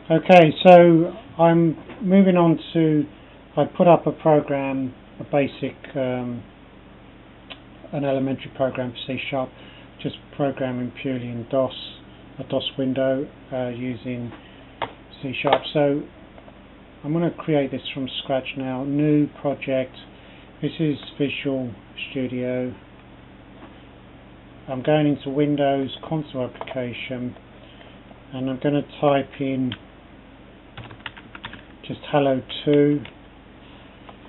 Okay, so I'm moving on to, I put up a program, a basic, an elementary program for C#, just programming purely in DOS, a DOS window using C#. So I'm going to create this from scratch now. New project. This is Visual Studio. I'm going into Windows, Console Application, and I'm going to type in just hello 2,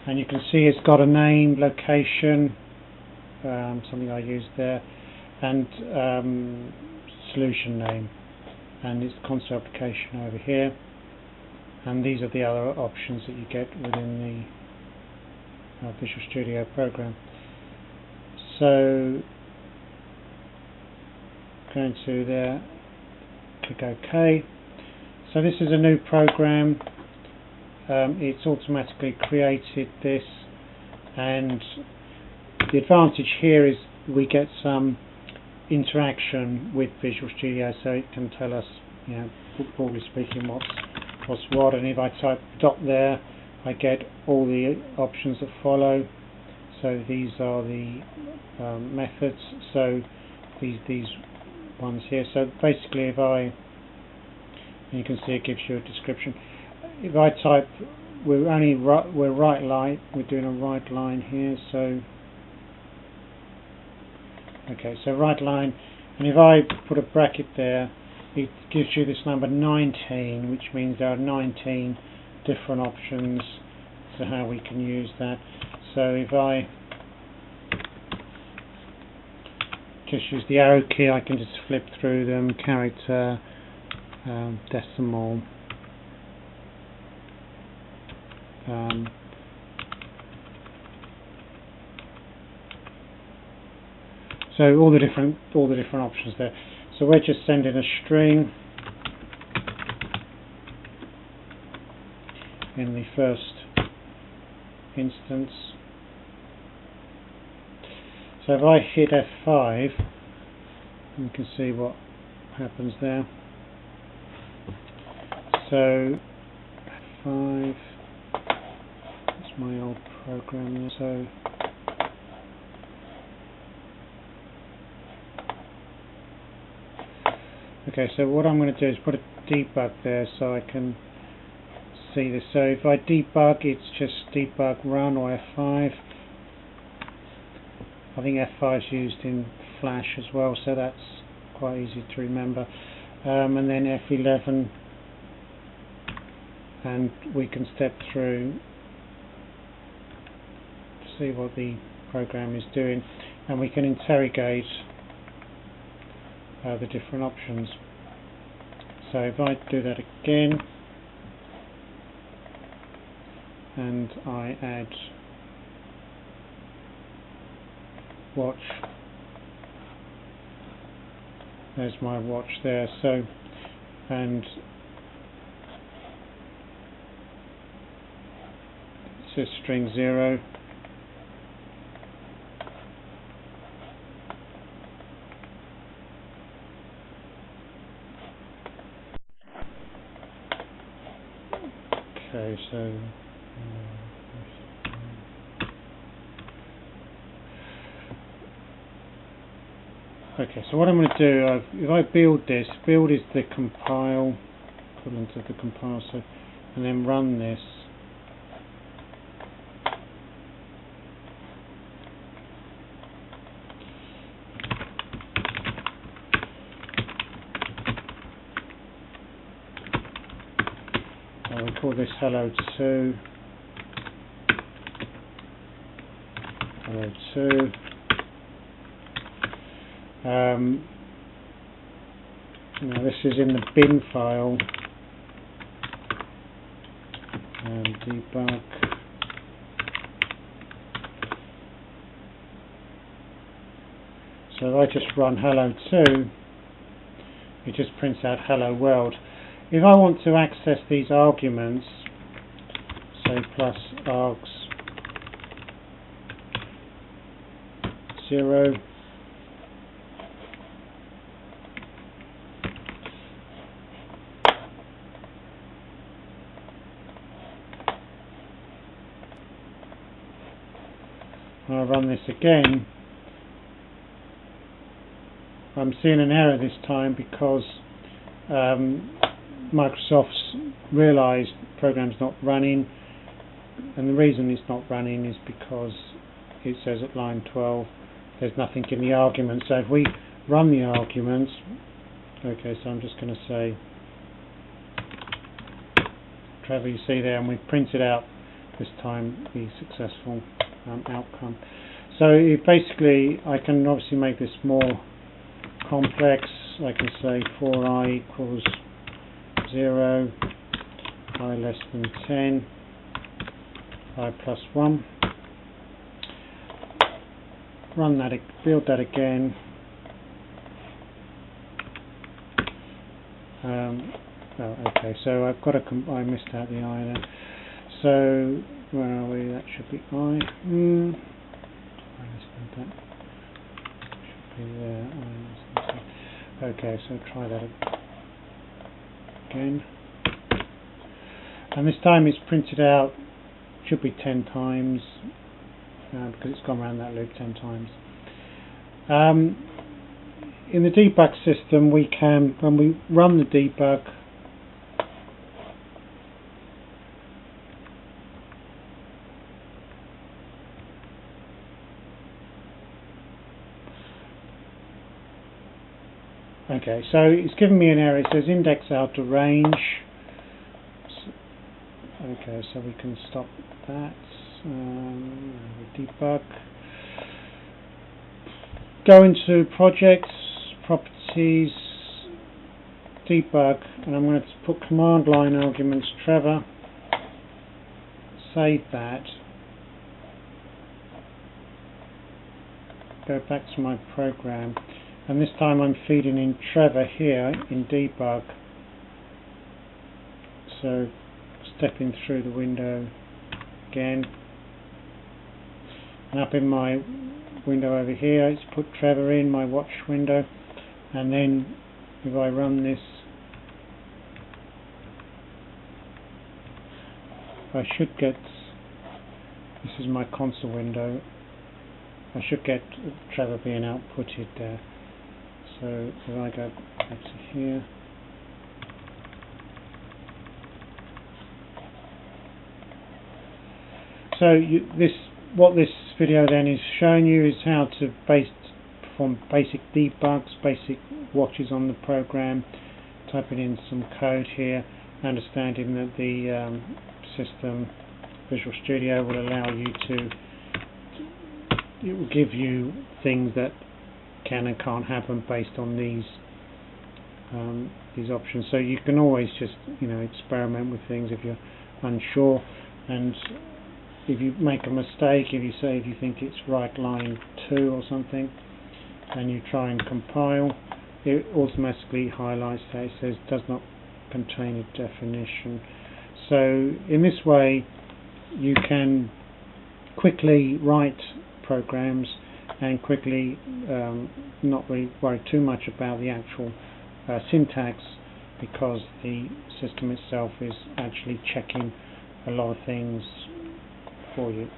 and you can see it's got a name, location, something I used there, and solution name, and it's console application over here, and these are the other options that you get within the Visual Studio program. So going to there, click OK. So this is a new program. It's automatically created this, and the advantage here is we get some interaction with Visual Studio, so it can tell us, you know, broadly speaking, what's what. And if I type dot there, I get all the options that follow. So these are the methods. So these ones here. So basically, if I, you can see it gives you a description. If I type, we're right line, we're doing a right line here, so okay, so right line, and if I put a bracket there, it gives you this number 19, which means there are 19 different options to how we can use that. So if I just use the arrow key, I can just flip through them: character, decimal, so all the different options there. So we're just sending a string in the first instance. So if I hit F5, you can see what happens there. So F5, that's my old program there. So okay, so what I'm going to do is put a debug there so I can see this. So if I debug, it's just debug run or F5. I think F5 is used in Flash as well, so that's quite easy to remember. And then F11, and we can step through to see what the program is doing, and we can interrogate the different options. So if I do that again and I add watch, there's my watch there. So, and it says string 0. Okay, so okay, so what I'm going to do, if I build this, build is the compile, equivalent of the compile, so, and then run this. We call this hello 2. Hello 2. Now this is in the bin file, and debug. So if I just run hello 2, it just prints out hello world. If I want to access these arguments, say plus args 0, and I run this again, I'm seeing an error this time because Microsoft's realised the program's not running, and the reason it's not running is because it says at line 12 there's nothing in the argument. So if we run the arguments, okay, so I'm just going to say Trevor, you see there, and we've printed out this time the successful outcome. So basically I can obviously make this more complex. I can say for I equals 0, I less than 10, I plus 1. Run that, build that again. Okay, so I've got I missed out the I there. So where are we? That should be I. I less than that. Should be there. I less than 10. Okay, so try that again. And this time it's printed out. Should be 10 times because it's gone around that loop 10 times. In the debug system, we can, when we run the debug, okay, so it's given me an error. It says index out of range. Okay, so we can stop that. Debug. Go into projects, properties, debug, and I'm going to put command line arguments Trevor. Save that. Go back to my program, and this time I'm feeding in Trevor here in debug. So stepping through the window again, and up in my window over here it's put Trevor in my watch window, and then if I run this I should get, this is my console window, I should get Trevor being outputted there. So if I go back to here, so what this video then is showing you is how to perform basic debugs, basic watches on the program, typing in some code here, understanding that the system, Visual Studio, will allow you to, it will give you things that can and can't happen based on these options. So you can always just experiment with things if you're unsure, and if you make a mistake, if you think it's right line 2 or something, and you try and compile, it automatically highlights that. It says does not contain a definition. So in this way you can quickly write programs and quickly not really worry too much about the actual syntax, because the system itself is actually checking a lot of things for you.